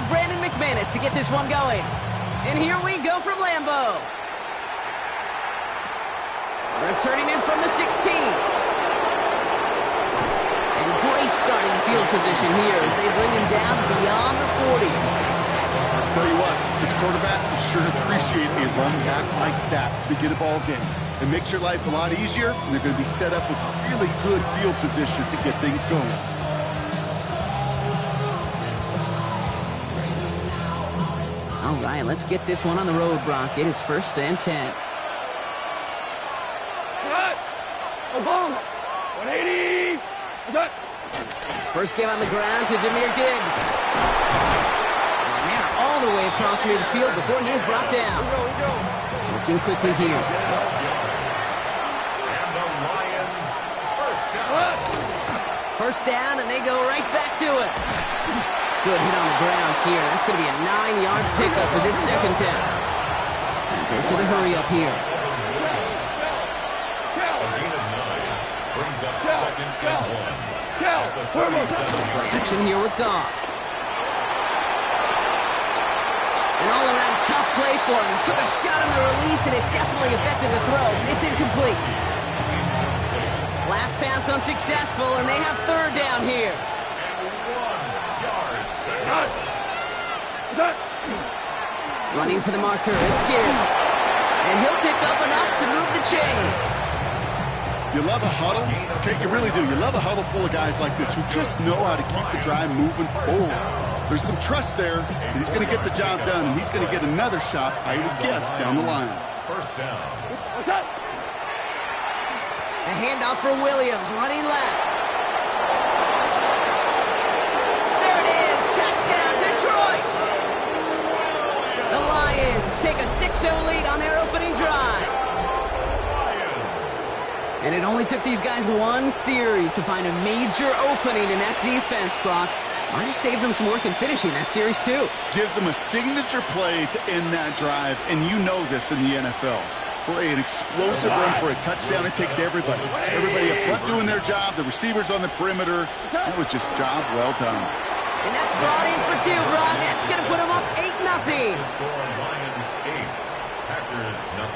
Brandon McManus to get this one going. And here we go from Lambeau. Returning in from the 16. And great starting field position here as they bring him down beyond the 40. I'll tell you what, this quarterback will sure appreciate a run back like that to begin a ball game. It makes your life a lot easier, and they're going to be set up with really good field position to get things going. All right, let's get this one on the road, Brock. It is 1st and 10. Oklahoma, 180. First game on the ground to Jahmyr Gibbs. And they're all the way across midfield before he's brought down. Working quickly here. First down, and they go right back to it. Good hit on the grounds here. That's going to be a 9-yard pickup as it's 2nd down. And there's the hurry up here. Play action here with Goff. An all-around tough play for him. He took a shot on the release, and it definitely affected the throw. It's incomplete. Last pass unsuccessful, and they have 3rd down here. Running for the marker, it's Gibbs. And he'll pick up enough to move the chains. You love a huddle? Okay, you really do. You love a huddle full of guys like this who just know how to keep the drive moving forward. There's some trust there, and he's going to get the job done, and he's going to get another shot, I would guess, down the line. First down. What's up? A handoff for Williams, running left. There it is, touchdown Detroit! The Lions take a 6-0 lead on their opening drive. And it only took these guys one series to find a major opening in that defense, Brock. Might have saved them some work in finishing that series, too. Gives them a signature play to end that drive, and you know this in the NFL. For an explosive run for a touchdown, it takes everybody. Everybody up front doing their job, the receivers on the perimeter. That was just job well done. And that's brought in for 2, Brock. That's going to put them up 8-0. Lions 8, Packers 0.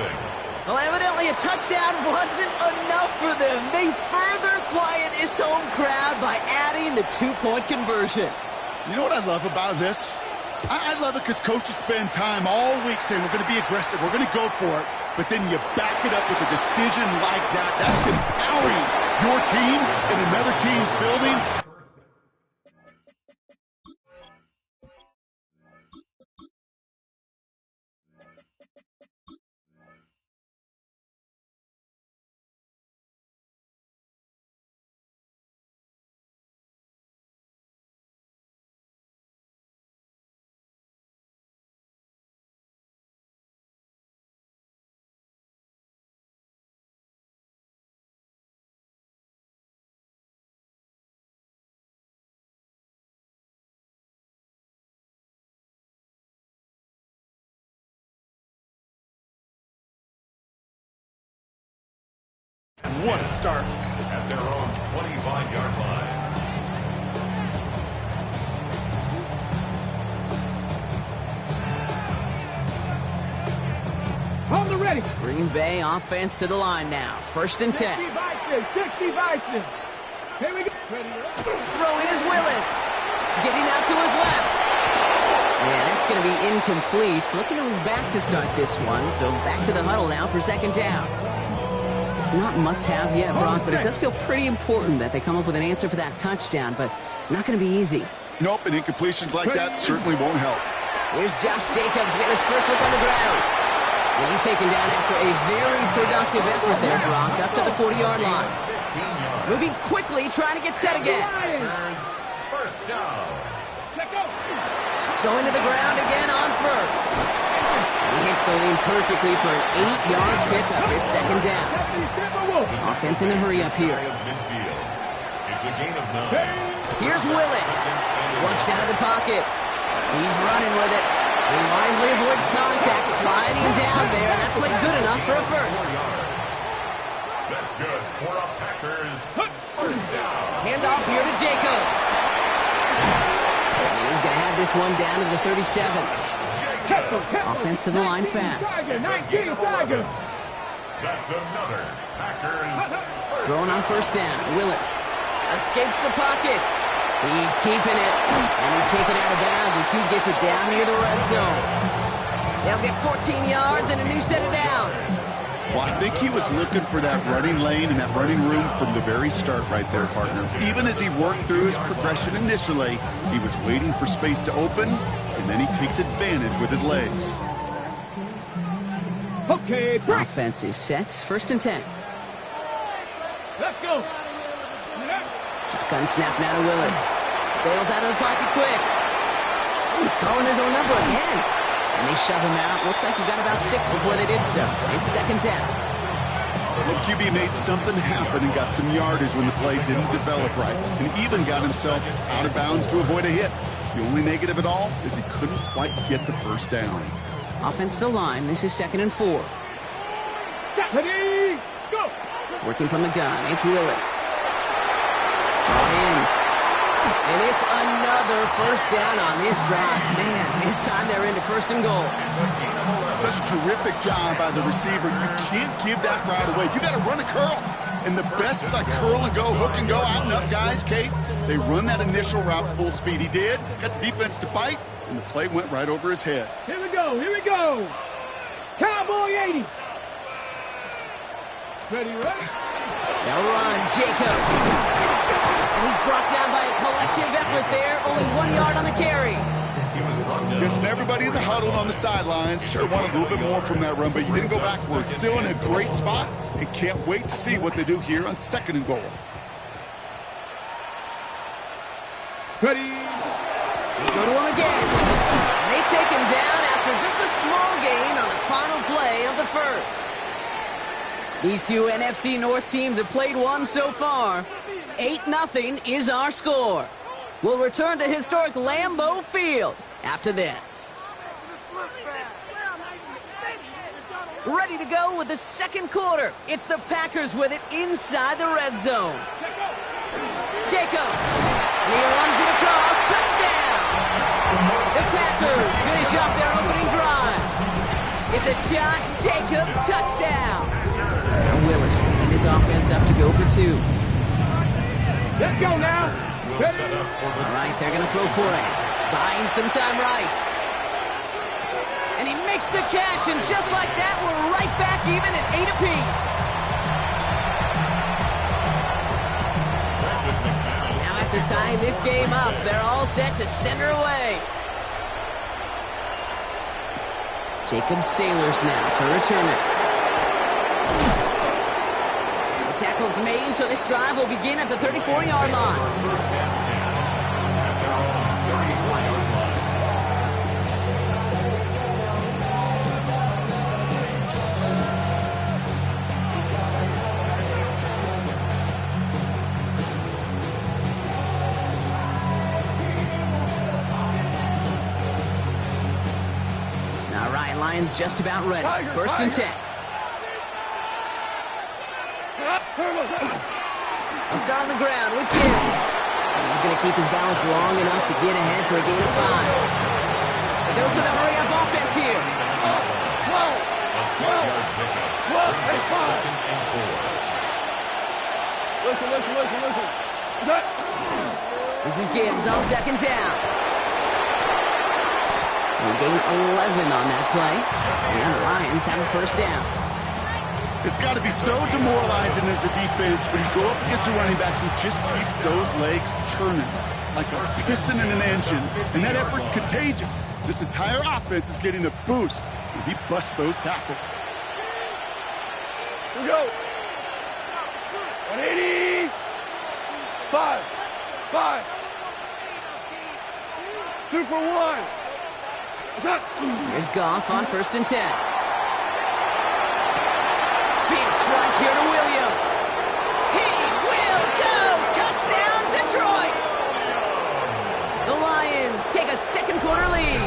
Well, evidently a touchdown wasn't enough for them. They further quiet this home crowd by adding the 2-point conversion. You know what I love about this? I love it because coaches spend time all week saying we're going to be aggressive, we're going to go for it, but then you back it up with a decision like that. That's empowering your team in another team's building. What a start. At their own 25-yard line. Hold it ready. Green Bay offense to the line now. 1st and 10. 60 Vikings. Here we go. Throwing is Willis. Getting out to his left. Yeah, that's going to be incomplete. Looking to his back to start this one. So back to the huddle now for 2nd down. Not must-have yet, Brock, but it does feel pretty important that they come up with an answer for that touchdown, but not going to be easy. Nope, and incompletions like that certainly won't help. Here's Josh Jacobs getting his first look on the ground. And he's taken down after a very productive effort there, Brock, up to the 40-yard line. Moving quickly, trying to get set again. First down. Going to the ground again on first. He hits the lane perfectly for an 8-yard pickup. It's 2nd down. Offense in a hurry up here. It's a gain of 9. Here's Willis. Flushed out of the pocket. He's running with it. He wisely avoids contact, sliding down there. That played good enough for a first. That's good for a Packers first down. Handoff here to Jacobs. And he's going to have this one down to the 37. Offense to the line fast. Tiger, 19, Tiger. That's another Packers. Throwing on first down. Willis escapes the pocket. He's keeping it. And he's taken out of bounds as he gets it down near the red zone. They'll get 14 yards and a new set of downs. Well, I think he was looking for that running lane and that running room from the very start right there, partner. Even as he worked through his progression initially, he was waiting for space to open, and then he takes advantage with his legs. Okay, break. Offense is set. First and 10. Let's go. Shotgun snap now to Willis. Bails out of the pocket quick. He's calling his own number again. And they shove him out. Looks like he got about 6 before they did so. It's second down. Well, QB made something happen and got some yardage when the play didn't develop right, and even got himself out of bounds to avoid a hit. The only negative at all is he couldn't quite get the first down. Offense to line. This is 2nd and 4. Ready, let's go. Working from the gun. It's Willis. Brought in. And it's another first down on this drive. Man, this time they're into 1st and goal. Such a terrific job by the receiver. You can't give that route away. You got to run a curl. And the best like curl and go, hook and go, out and up guys, Kate, they run that initial route full speed. He did. Got the defense to bite, and the play went right over his head. Here we go, here we go. Cowboy 80. Ready, ready. They'll run. Jacobs. And he's brought down by a collective effort there. Only 1 yard on the carry. Guessing everybody in the huddle on the sidelines should have wanted a little bit more from that run, but you didn't go backwards. Still in a great spot, and can't wait to see what they do here on 2nd and goal. Ready. Go to him again. And they take him down after just a small gain on the final play of the first. These two NFC North teams have played one so far. 8-0 is our score. We'll return to historic Lambeau Field after this. Ready to go with the second quarter. It's the Packers with it inside the red zone. Jacobs. And he runs it across. Touchdown. The Packers finish off their opening drive. It's a Josh Jacobs touchdown. And Willis leading his offense up to go for 2. Let's go now. All right, they're going to throw for it. Buying some time right. And he makes the catch, and just like that, we're right back even at 8 apiece. Now after tying this game up, they're all set to center away. Jacob Sailors now to return it. The tackle's made, so this drive will begin at the 34-yard line. All right, Lions just about ready. 1st and 10. He'll start on the ground with Gibbs. He's going to keep his balance long enough to get ahead for a gain of 5. Dose of the hurry-up offense here. A 6-yard pickup. Second and 4. Listen. This is Gibbs on 2nd down. We'll gain 11 on that play. And the Lions have a 1st down. It's got to be so demoralizing as a defense when you go up against a running back who just keeps those legs churning like a piston in an engine, and that effort's contagious. This entire offense is getting a boost when he busts those tackles. Here we go. 180. 5. 2 for 1. Here's Goff on 1st and 10. Big strike here to Williams. He will go! Touchdown, Detroit! The Lions take a second quarter lead.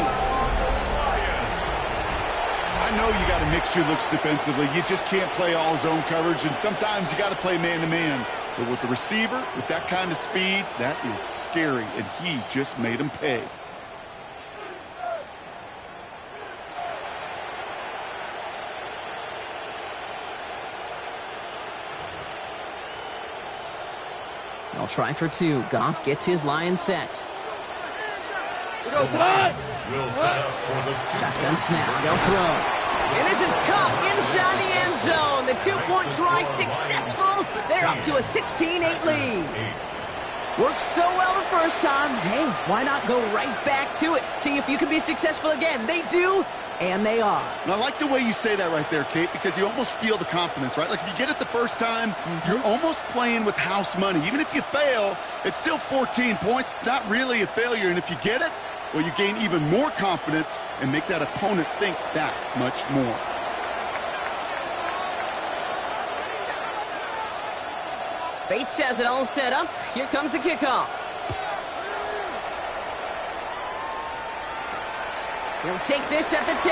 I know you got to mix your looks defensively. You just can't play all zone coverage, and sometimes you got to play man-to-man. But with the receiver, with that kind of speed, that is scary, and he just made him pay. They'll try for two. Goff gets his line set. Will set up for the Shotgun snap. They'll throw. And this is caught inside the end zone. The two-point try successful. They're up to a 16-8 lead. Worked so well the first time. Hey, why not go right back to it? See if you can be successful again. They do, and they are. And I like the way you say that right there, Kate, because you almost feel the confidence, right? Like if you get it the first time, you're almost playing with house money. Even if you fail, it's still 14 points. It's not really a failure. And if you get it, well, you gain even more confidence and make that opponent think that much more. Bates has it all set up. Here comes the kickoff. He'll take this at the 10.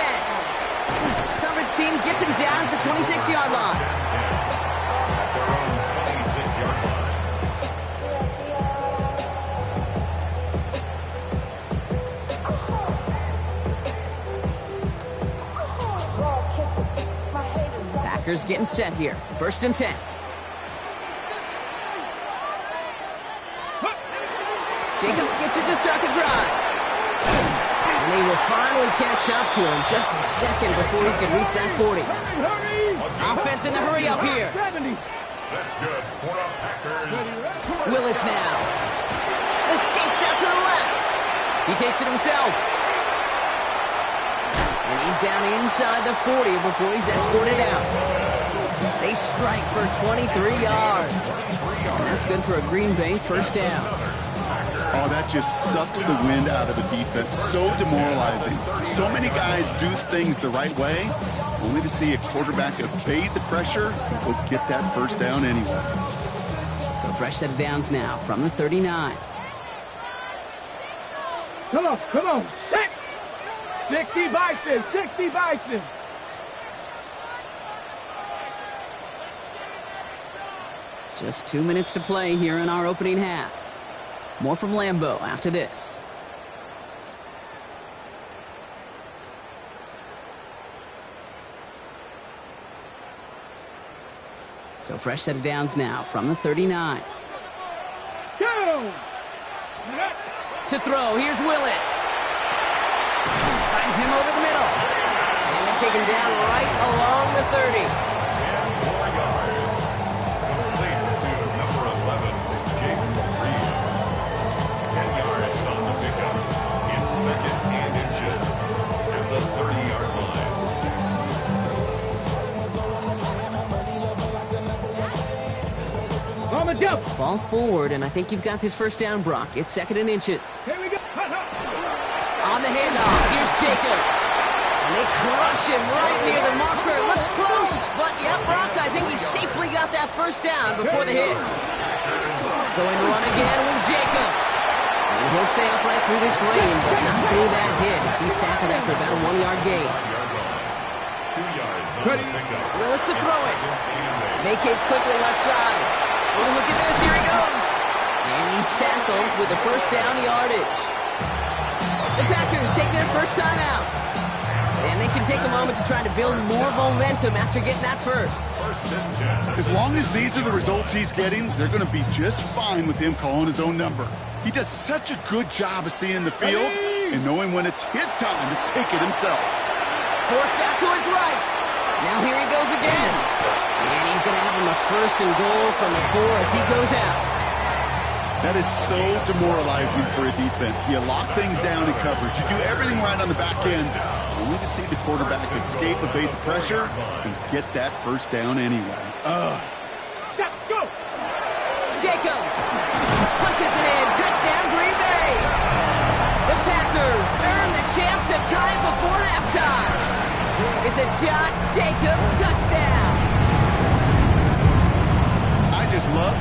Coverage team gets him down at the 26-yard line. their own 26-yard line. Packers getting set here. 1st and 10. Jacobs gets it to start the drive. And they will finally catch up to him just a second before he can reach that 40. Offense in the hurry up here. That's good for the Packers. Willis now. Escapes out to the left. He takes it himself. And he's down inside the 40 before he's escorted out. They strike for 23 yards. And that's good for a Green Bay 1st down. Oh, that just sucks the wind out of the defense. So demoralizing. So many guys do things the right way, only to see a quarterback evade the pressure and go get that 1st down anyway. So fresh set of downs now from the 39. Come on, 60 Bison, 60 Bison. Just 2 minutes to play here in our opening half. More from Lambeau after this. So fresh set of downs now from the 39. Go! To throw, here's Willis. Finds him over the middle. And they take him down right along the 30. 4 yards. Complete to number 11, Jake Reed. 10 yards on the pickup. In 2nd and inches at the 30-yard line. On the jump. Fall forward, and I think you've got this 1st down, Brock. It's 2nd and inches. Here we go. On the handoff, here's Jacobs. And they crush him right near the marker. Looks close, but yeah, Brock, I think he safely got that 1st down before the hit. Going to run again with Jacobs. And he'll stay upright through this rain, but not through that hit as he's tackled after about a 1-yard gain. 2 yards on the pickup. Willis to throw it. Vacates quickly left side. Oh, look at this, here he goes. And he's tackled with the 1st down yardage. The Packers take their 1st time out. And they can take a moment to try to build more momentum after getting that 1st. 1st and 10. As long as these are the results he's getting, they're going to be just fine with him calling his own number. He does such a good job of seeing the field and knowing when it's his time to take it himself. Forced out to his right. Now here he goes again. And he's going to have him a 1st and goal from the 4 as he goes out. That is so demoralizing for a defense. You lock things down in coverage. You do everything right on the back end, only to see the quarterback escape, evade the pressure, and get that 1st down anyway. Let's go. Jacobs punches it in. Touchdown, Green Bay. The Packers earn the chance to tie before halftime. It's a Josh Jacobs touchdown. I just love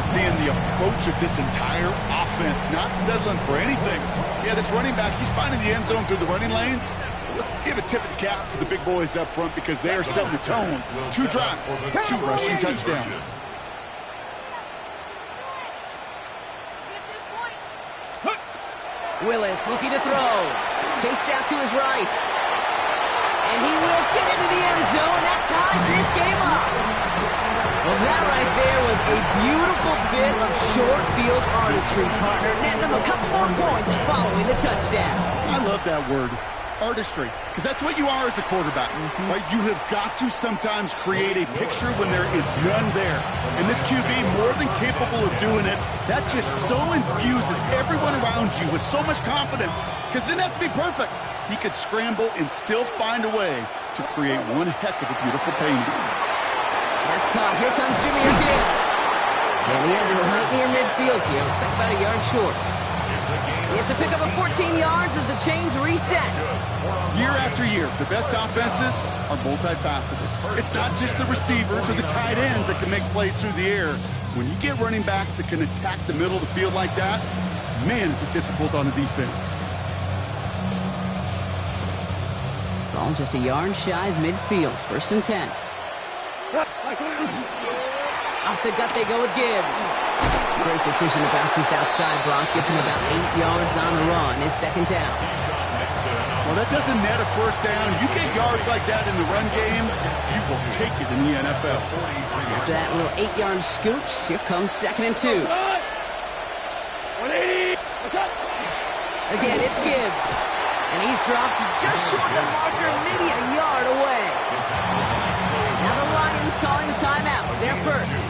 seeing the approach of this entire offense, not settling for anything. Yeah, this running back, he's finding the end zone through the running lanes. Let's give a tip of the cap to the big boys up front because they are setting the tone. 2 drives, 2 rushing touchdowns. Willis looking to throw. Chased out to his right. And he will get into the end zone. That ties this game up. Well, that right there was a beautiful bit of short field artistry, partner. Netting them a couple more points following the touchdown. I love that word, artistry, because that's what you are as a quarterback, right? You have got to sometimes create a picture when there is none there. And this QB, more than capable of doing it, that just so infuses everyone around you with so much confidence, because it didn't have to be perfect. He could scramble and still find a way to create one heck of a beautiful painting. That's caught. Here comes Jimmy Gibbs. And he has it right near midfield here. Looks like about a yard short. It's a pickup of 14 yards as the chains reset. Year after year, the best offenses are multifaceted. It's not just the receivers or the tight ends that can make plays through the air. When you get running backs that can attack the middle of the field like that, man, is it difficult on the defense. Ball just a yard shy of midfield. 1st and 10. Off the gut they go with Gibbs. Great decision to bounce this outside block. Gets him about 8 yards on the run. It's 2nd down. Well, that doesn't net a 1st down. You get yards like that in the run game, you will take it in the NFL. After that little 8-yard scooch, here comes 2nd and 2. 180. Again, it's Gibbs. And he's dropped just short of the marker, maybe a yard away. Now the Lions calling a timeout. They're first.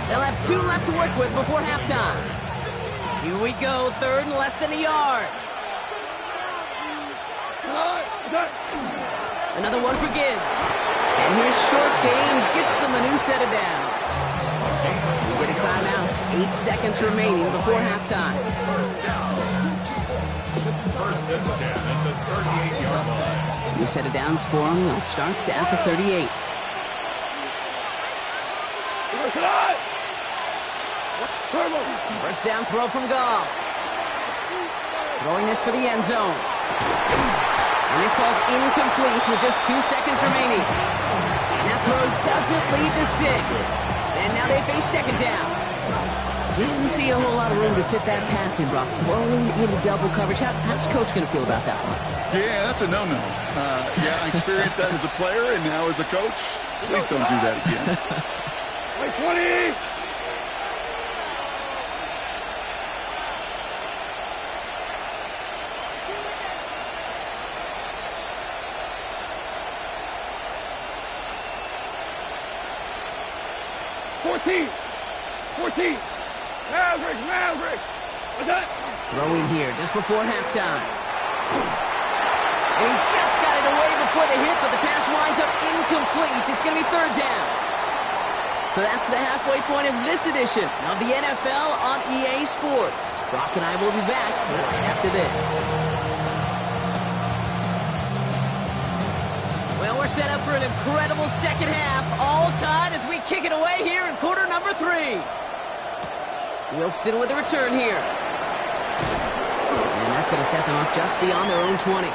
They'll have 2 left to work with before halftime. Here we go, 3rd and less than a yard. Another one for Gibbs. And here's short gain, gets them a new set of downs. We get a timeout. 8 seconds remaining before halftime. 1st and 10 at the 38-yard line. New set of downs for them. Starts at the 38. First down throw from Goff. Throwing this for the end zone. And this ball's incomplete with just 2 seconds remaining. And that throw doesn't lead to 6. And now they face 2nd down. Didn't see a whole lot of room to fit that passing, Brock. Throwing into double coverage. How's Coach going to feel about that one? Yeah, that's a no-no. Yeah, I experienced that as a player and now as a coach. Please don't do that again. 20. Maverick. What's that? Throwing here just before halftime. And he just got it away before the hit, but the pass winds up incomplete. It's going to be 3rd down. So that's the halfway point of this edition of the NFL on EA Sports. Brock and I will be back right after this. Well, we're set up for an incredible 2nd half. All tied as we kick it away here in quarter number 3. Wilson with a return here. And that's going to set them up just beyond their own 20.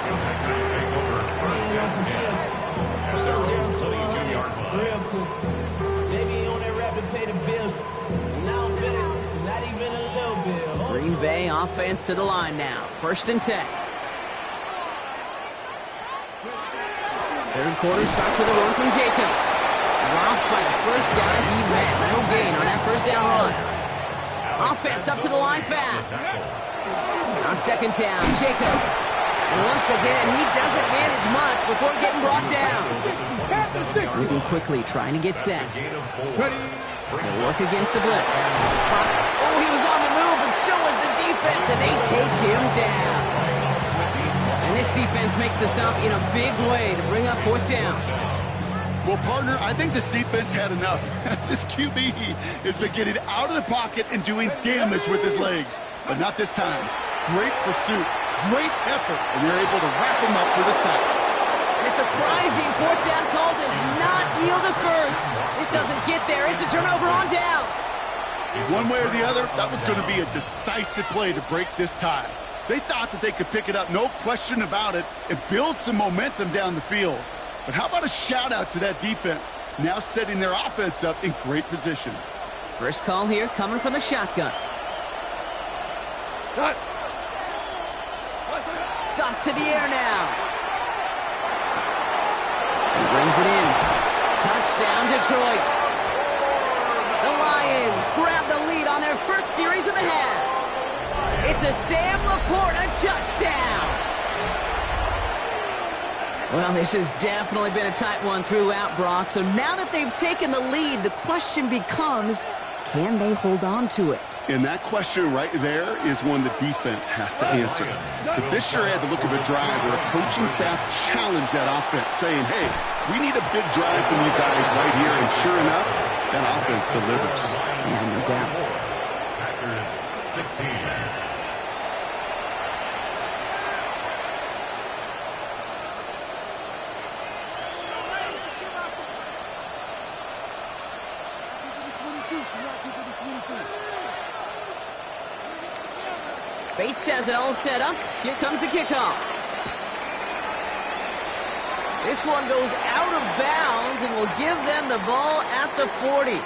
Real cool. Maybe on that rapid pay the bills. Now I'm fitted. Not even a little bit. Green Bay offense to the line now. 1st and 10. 3rd quarter starts with a run from Jacobs. Dropped by the first guy he met. No gain on that 1st down run. Offense up to the line fast. On 2nd down, Jacobs. And once again, he doesn't manage much before getting brought down. Moving quickly, trying to get set. They'll work against the blitz. Oh, he was on the move, but so was the defense, and they take him down. And this defense makes the stop in a big way to bring up 4th down. Well, partner, I think this defense had enough. This QB has been getting out of the pocket and doing damage with his legs. But not this time. Great pursuit, great effort, and they're able to wrap him up for the sack. And a surprising 4th down call does not yield a 1st. This doesn't get there. It's a turnover on downs. One way or the other, that was going to be a decisive play to break this tie. They thought that they could pick it up, no question about it, and build some momentum down the field. But how about a shout-out to that defense, now setting their offense up in great position. First call here coming from the shotgun. Cut. off to the air now. He brings it in. Touchdown, Detroit. The Lions grab the lead on their first series of the half. It's a Sam Laporta touchdown. Well, this has definitely been a tight one throughout, Brock. So now that they've taken the lead, the question becomes, can they hold on to it? And that question right there is one the defense has to answer. But this sure had the look of a drive where a coaching staff challenged that offense, saying, hey, we need a big drive from you guys right here. And sure enough, that offense delivers. Yeah, no doubt. Packers 16. Bates has it all set up. Here comes the kickoff. This one goes out of bounds and will give them the ball at the 40.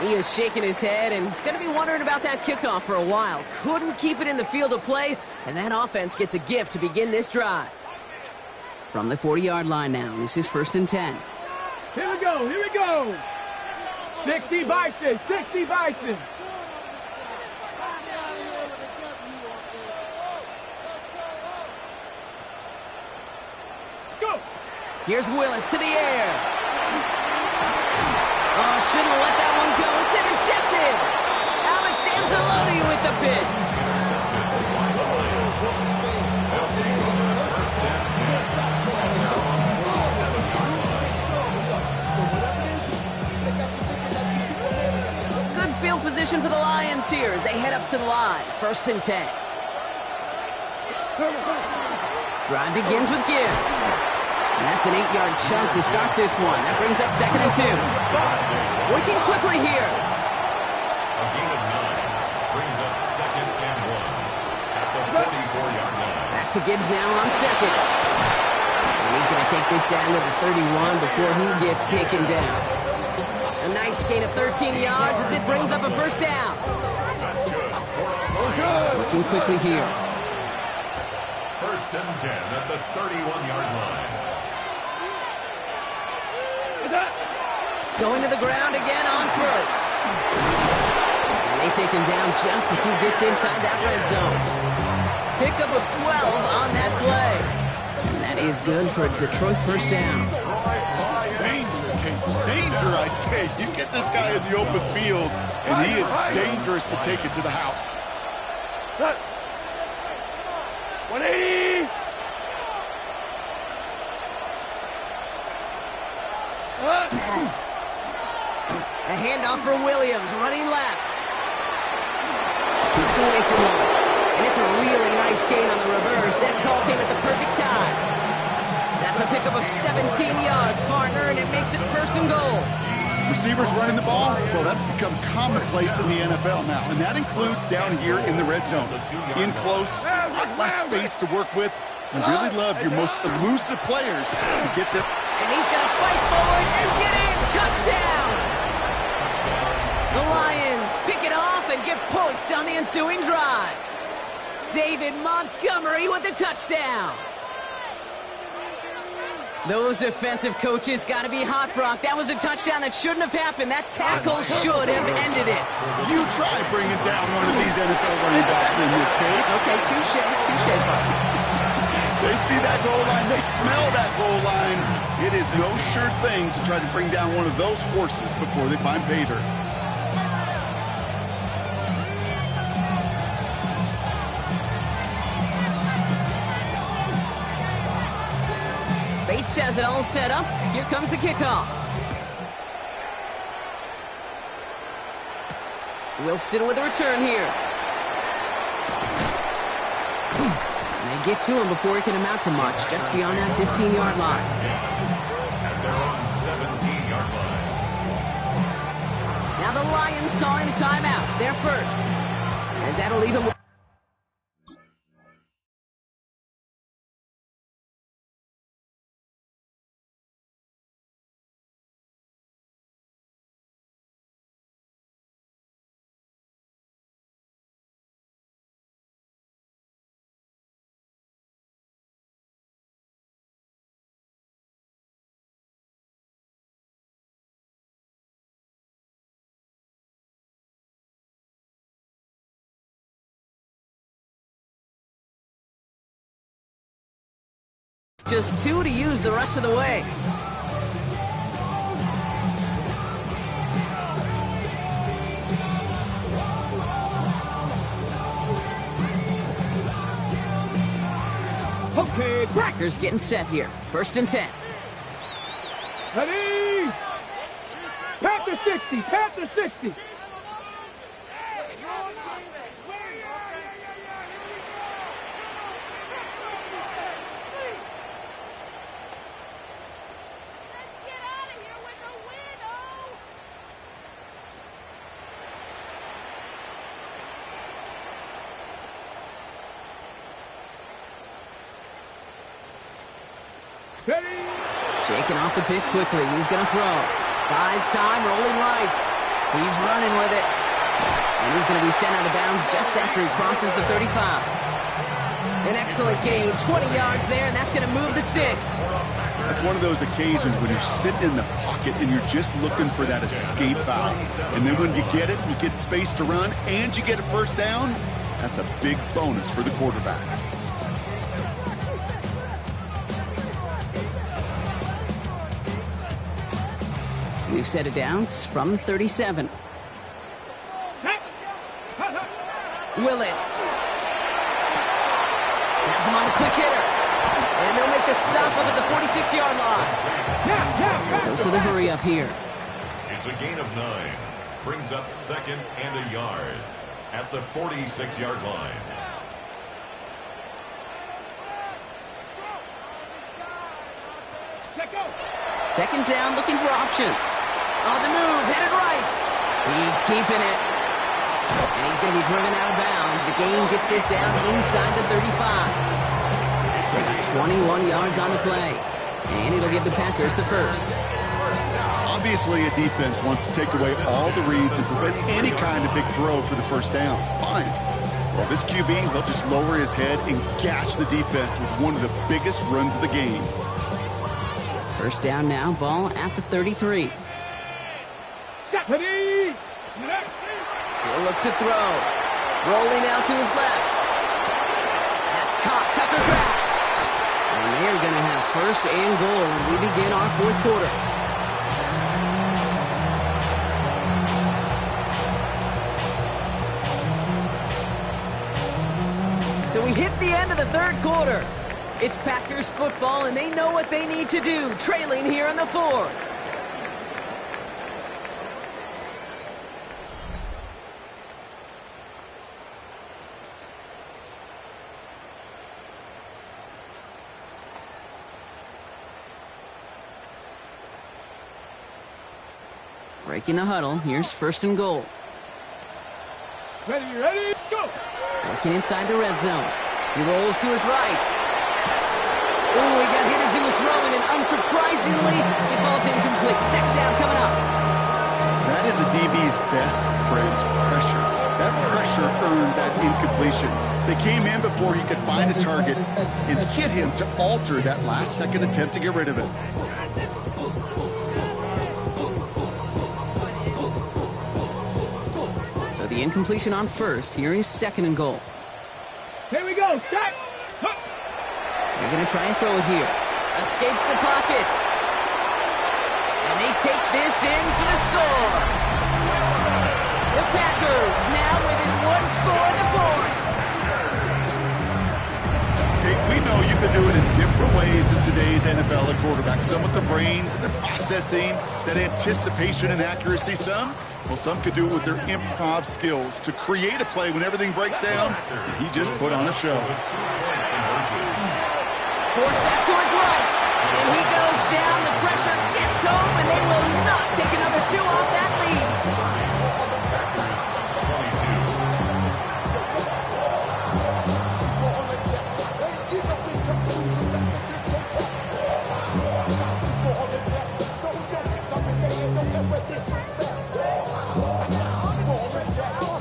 He is shaking his head, and he's going to be wondering about that kickoff for a while. Couldn't keep it in the field of play, and that offense gets a gift to begin this drive. From the 40-yard line now, this is 1st and 10. Here we go, here we go. 60 Bison, 60 Bison. Go. Here's Willis to the air. Oh, shouldn't have let that one go. It's intercepted. Alex Anzalone with the pick. Good field position for the Lions here as they head up to the line. 1st and 10. Drive begins with Gibbs. And that's an 8-yard chunk to start this one. That brings up 2nd and 2. Working quickly here. A gain of 9 brings up 2nd and 1 at the 44-yard line. Back to Gibbs now on 2nd. And he's going to take this down to the 31 before he gets taken down. A nice gain of 13 yards as it brings up a 1st down. That's good. Working quickly here. 1st and 10 at the 31-yard line. Going to the ground again on 1st. And they take him down just as he gets inside that red zone. Pickup of 12 on that play. And that is good for a Detroit 1st down. Danger, Kate. Danger, I say. You get this guy in the open field, and he is dangerous to take it to the house. 180. A handoff for Williams, running left. Kicks away from him. And it's a really nice gain on the reverse. That call came at the perfect time. That's a pickup of 17 yards, partner, and it makes it 1st and goal. Receivers running the ball, well, that's become commonplace in the NFL now, and that includes down here in the red zone. In close, a lot less space to work with. You really love your most elusive players to get them. And he's going to fight forward and get in. Touchdown! The Lions pick it off and get points on the ensuing drive. David Montgomery with the touchdown. Those defensive coaches got to be hot, Brock. That was a touchdown that shouldn't have happened. That tackle should have ended it. You try bringing down one of these NFL running backs in this case. Okay, touche, buddy. They see that goal line. They smell that goal line. It is no sure thing to try to bring down one of those horses before they find pay dirt. Bates has it all set up. Here comes the kickoff. Wilson with a return here. And they get to him before he can amount to much, just beyond that 15-yard line. And they're on 17-yard line. Now the Lions calling a timeout. They're first. As that'll leave him with just 2 to use the rest of the way. Okay, Packers getting set here. 1st and 10. ready? Panther 60, Panther 60. Ready? Shaking off the pick quickly. He's going to throw. Buys time, rolling right. He's running with it. And he's going to be sent out of bounds just after he crosses the 35. An excellent gain. 20 yards there, and that's going to move the sticks. That's one of those occasions when you're sitting in the pocket and you're just looking for that escape valve. And then when you get it, you get space to run, and you get a first down, that's a big bonus for the quarterback. We've set it downs from the 37. Willis. Has him on the quick hitter. And they'll make the stop up at the 46-yard line. Goes to the hurry up here. It's a gain of 9. Brings up 2nd and a yard at the 46-yard line. Second down, looking for options. On the move, headed right. He's keeping it. And he's going to be driven out of bounds. The gain gets this down inside the 35. They got 21 yards on the play. And it'll give the Packers the first. Obviously, a defense wants to take away all the reads and prevent any kind of big throw for the first down. Fine. Well, this QB, he'll just lower his head and gash the defense with one of the biggest runs of the game. First down now, ball at the 33. Ready? He'll look to throw. Rolling out to his left. That's caught. Tucker Kraft. And they're going to have 1st and goal when we begin our 4th quarter. So we hit the end of the 3rd quarter. It's Packers football, and they know what they need to do, trailing here in the 4th. Breaking the huddle. Here's 1st and goal. Ready, go! Working inside the red zone. He rolls to his right. Oh, he got hit as he was throwing, and unsurprisingly, it falls incomplete. 2nd down coming up. That is a DB's best friend, pressure. That pressure earned that incompletion. They came in before he could find a target and hit him to alter that last-second attempt to get rid of it. So the incompletion on 1st. Here is 2nd and goal. Here we go, set! They're going to try and throw it here. Escapes the pocket. And they take this in for the score. The Packers now within 1 score in the 4th. Okay, we know you can do it in different ways in today's NFL at quarterback. Some with the brains and the processing, that anticipation and accuracy. Some could do it with their improv skills to create a play when everything breaks down. He just put on a show. Forced that to his right. And he goes down. The pressure gets home, and they will not take another 2 off that lead.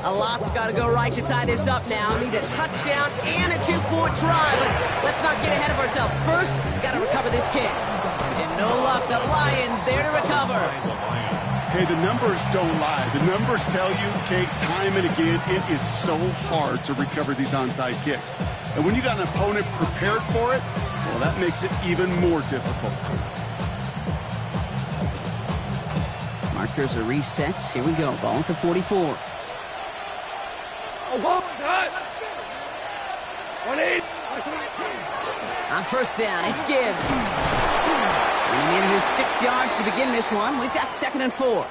A lot's got to go right to tie this up now. Need a touchdown and a 2-point try, but let's not get ahead of ourselves. First, got to recover this kick. And no luck, the Lions there to recover. Hey, the numbers don't lie. The numbers tell you, okay, time and again, it is so hard to recover these onside kicks. And when you got an opponent prepared for it, Well, that makes it even more difficult. Markers are reset. Here we go. Ball at the 44. On first down, it's Gibbs. And he made his 6 yards to begin this one. We've got 2nd and 4.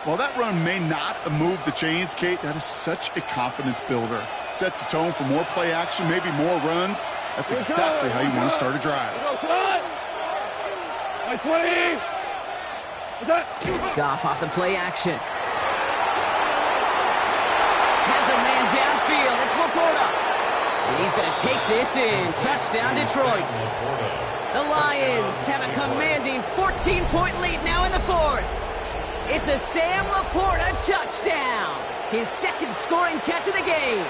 Well, that run may not move the chains, Kate. That is such a confidence builder. Sets the tone for more play action, maybe more runs. That's exactly how you want to start a drive. Goff off the play action. Has a man downfield. It's Laporta. And he's going to take this in. Touchdown, Detroit. The Lions have a commanding 14-point lead now in the 4th. It's a Sam Laporta touchdown. His 2nd scoring catch of the game.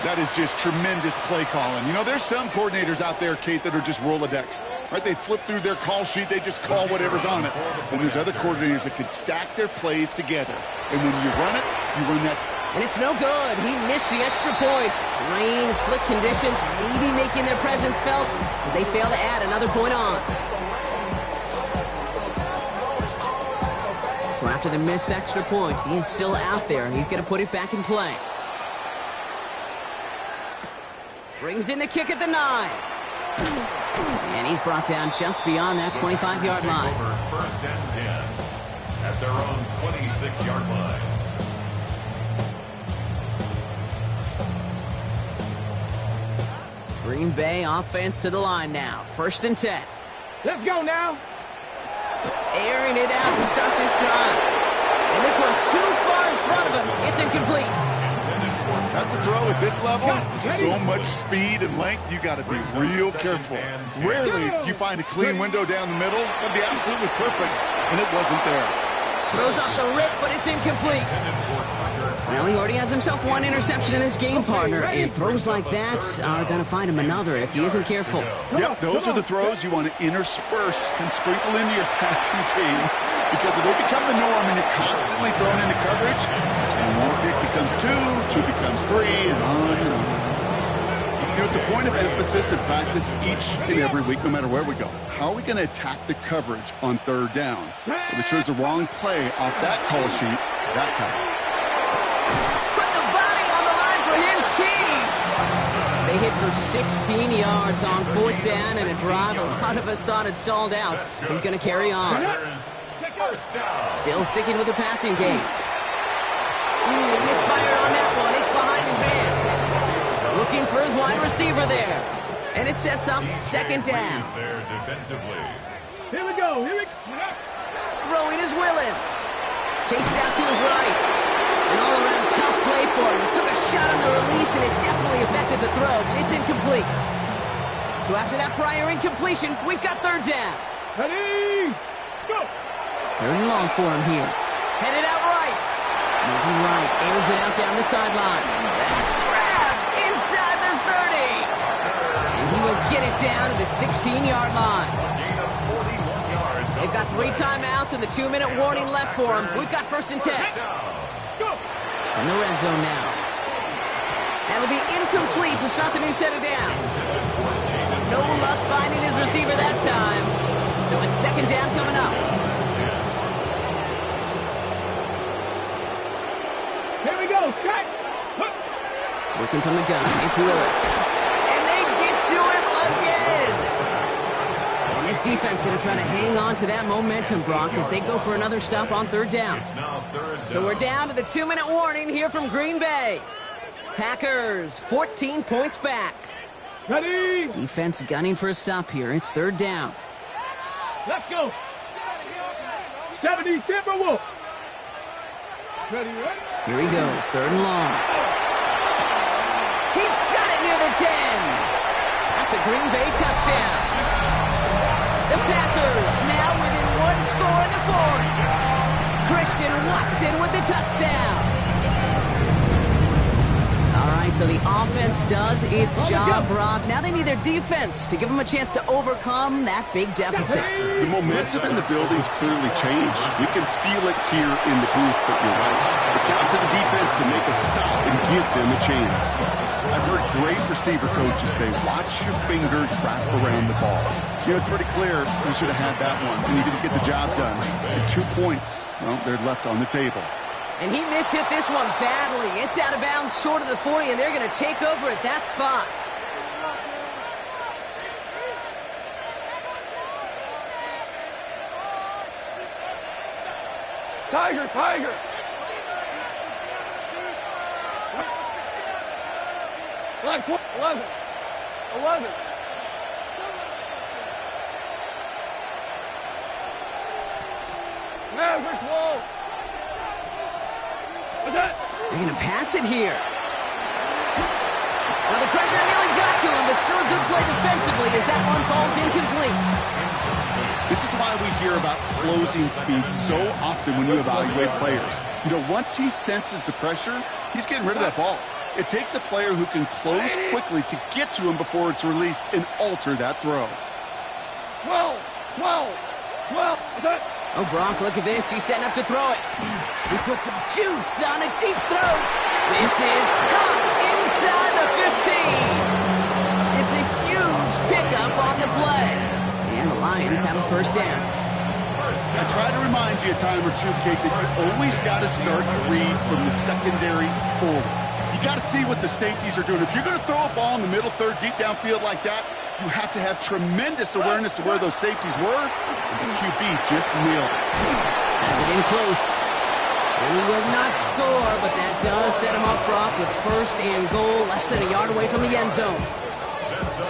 That is just tremendous play calling. You know, there's some coordinators out there, Kate, that are just Rolodex. Right? They flip through their call sheet. They just call whatever's on it. And there's other coordinators that can stack their plays together. And when you run it, you run that. And it's no good. He missed the extra points. Rain, slick conditions, maybe making their presence felt as they fail to add another point on. So after the missed extra point, he is still out there, and he's going to put it back in play. Brings in the kick at the 9. And he's brought down just beyond that 25-yard line. Over 1st and 10 at their own 26-yard line. Green Bay offense to the line now. 1st and 10. Let's go now. Airing it out to start this drive. And this one too far in front of him. It's incomplete. That's a throw at this level. So much speed and length, you got to be real careful. Rarely do you find a clean window down the middle. That'd be absolutely perfect, and it wasn't there. Throws off the rip, but it's incomplete. Well, he already has himself 1 interception in this game, partner, and throws like that are going to find him another if he isn't careful. Yep, those are the throws you want to intersperse and sprinkle into your passing game, because if they become the norm and you're constantly thrown into coverage, that's when 1 pick becomes 2, 2 becomes 3, and on and on. You know, it's a point of emphasis in practice each and every week, no matter where we go. How are we going to attack the coverage on 3rd down? If we chose the wrong play off that call sheet that time. Put the body on the line for his team. They hit for 16 yards on 4th down and a drive a lot of us thought had stalled out. He's going to carry on. Still sticking with the passing game. He misfired on that one. It's behind his man. Looking for his wide receiver there. And it sets up 2nd down. There defensively. Here we go. Throwing is Willis. Chased out to his right. An all-around tough play for him. He took a shot on the release, and it definitely affected the throw. It's incomplete. So after that prior incompletion, we've got 3rd down. Ready? Go. 3rd and long for him here. Headed out right. Moving right. Airs it out down the sideline. That's grabbed inside the 30. And he will get it down to the 16-yard line. They've got 3 timeouts and the 2-minute warning left for him. We've got 1st and 10. In the red zone now. That'll be incomplete to start the new set of downs. No luck finding his receiver that time. So it's 2nd down coming up. Here we go. Strike. Working from the gun. It's Willis. And they get to him again. And this defense going to try to hang on to that momentum, Brock, as they go for another stop on 3rd down. So we're down to the 2-minute warning here from Green Bay. Packers, 14 points back. Ready? Defense gunning for a stop here. It's 3rd down. Let's go. 70 Timberwolves. Ready? Here he goes, 3rd and long. He's got it near the 10. That's a Green Bay touchdown. The Packers now within 1 score in the 4th. Christian Watson with the touchdown. All right, so the offense does its job, Brock. Now they need their defense to give them a chance to overcome that big deficit. The momentum in the building's clearly changed. We can feel it here in the booth, but you're right. It's down to the defense to make a stop and give them a chance. I've heard great receiver coaches say, watch your fingers wrap around the ball. You know, it's pretty clear you should have had that one, and you didn't get the job done. And 2 points, well, they're left on the table. And he mishit this one badly. It's out of bounds short of the 40, and they're going to take over at that spot. Tiger, Tiger. Like 11. 11. Maverick, whoa. What's that? They're going to pass it here. Now the pressure nearly got to him, but still a good play defensively as that one falls incomplete. This is why we hear about closing speed so often when you evaluate players. You know, once he senses the pressure, he's getting rid of that ball. It takes a player who can close quickly to get to him before it's released and alter that throw. 12. 12. 12. What's that? Oh, Brock, look at this. He's setting up to throw it. He put some juice on a deep throw. This is caught inside the 15. It's a huge pickup on the play. And the Lions have a first down. I try to remind you a time or two, Kate, that you always got to start the read from the secondary forward. You got to see what the safeties are doing. If you're going to throw a ball in the middle third, deep downfield like that, you have to have tremendous awareness of where those safeties were. And the QB just nailed it. Has it in close. And he will not score, but that does set him up, Brock, with first and goal, less than a yard away from the end zone.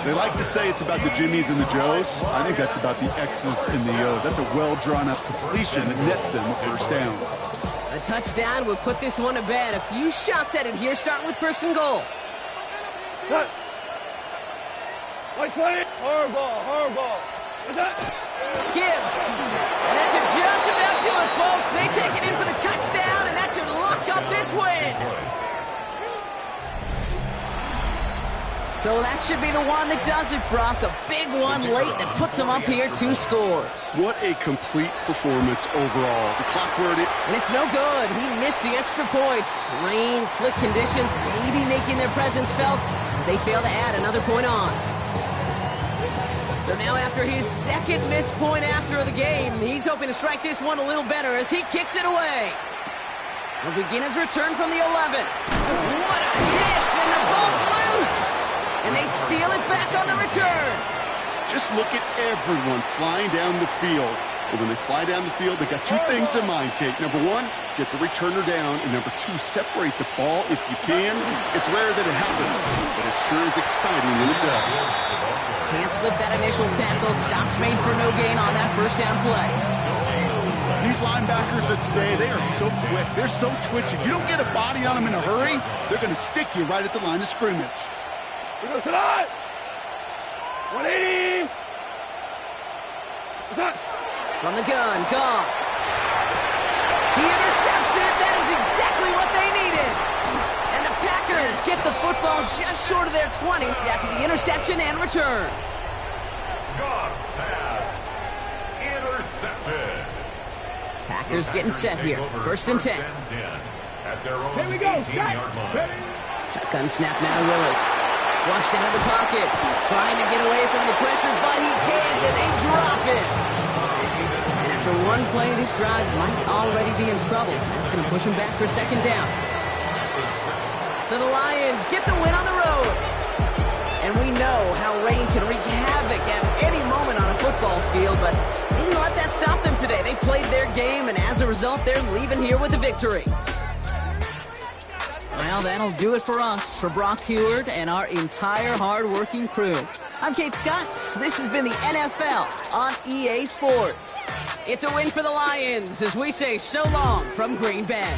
They like to say it's about the Jimmies and the Joes. I think that's about the X's and the O's. That's a well-drawn-up completion that nets them a first down. A touchdown will put this one to bed. A few shots at it here, starting with first and goal. What? Like 20. Horrible. What's that? Gibbs. And that should just about do it, folks. They take it in for the touchdown, and that should lock up this win. So that should be the one that does it, Brock. A big one late that puts them up here, 2 scores. What a complete performance overall. The clock where it... And it's no good. He missed the extra points. Rain, slick conditions, maybe making their presence felt as they fail to add another point on. So now after his second missed point after the game, he's hoping to strike this one a little better as he kicks it away. He'll begin his return from the 11. What a hit, and the ball's loose. And they steal it back on the return. Just look at everyone flying down the field. And when they fly down the field, they got 2 things in mind, Kate. Number 1, get the returner down. And number 2, separate the ball if you can. It's rare that it happens, but it sure is exciting when it does. Can't slip that initial tackle. Stops made for no gain on that first down play. These linebackers that today, they are so quick. They're so twitchy. You don't get a body on them in a hurry, they're going to stick you right at the line of scrimmage. We go tonight. 180. From the gun, Goff. He intercepts it. That is exactly what they needed. And the Packers get the football just short of their 20 after the interception and return. Goff's pass intercepted. Packers getting set here. First and 10. At their own Here we go. 18-yard line. Shotgun snap now to Willis. Flushed out of the pocket. Trying to get away from the pressure, but he can't, and they drop it. And after one play, this drive might already be in trouble. That's going to push him back for second down. So the Lions get the win on the road. And we know how rain can wreak havoc at any moment on a football field, but they didn't let that stop them today. They played their game, and as a result, they're leaving here with a victory. Well, that'll do it for us, for Brock Heward and our entire hard-working crew. I'm Kate Scott. This has been the NFL on EA Sports. It's a win for the Lions as we say so long from Green Bay.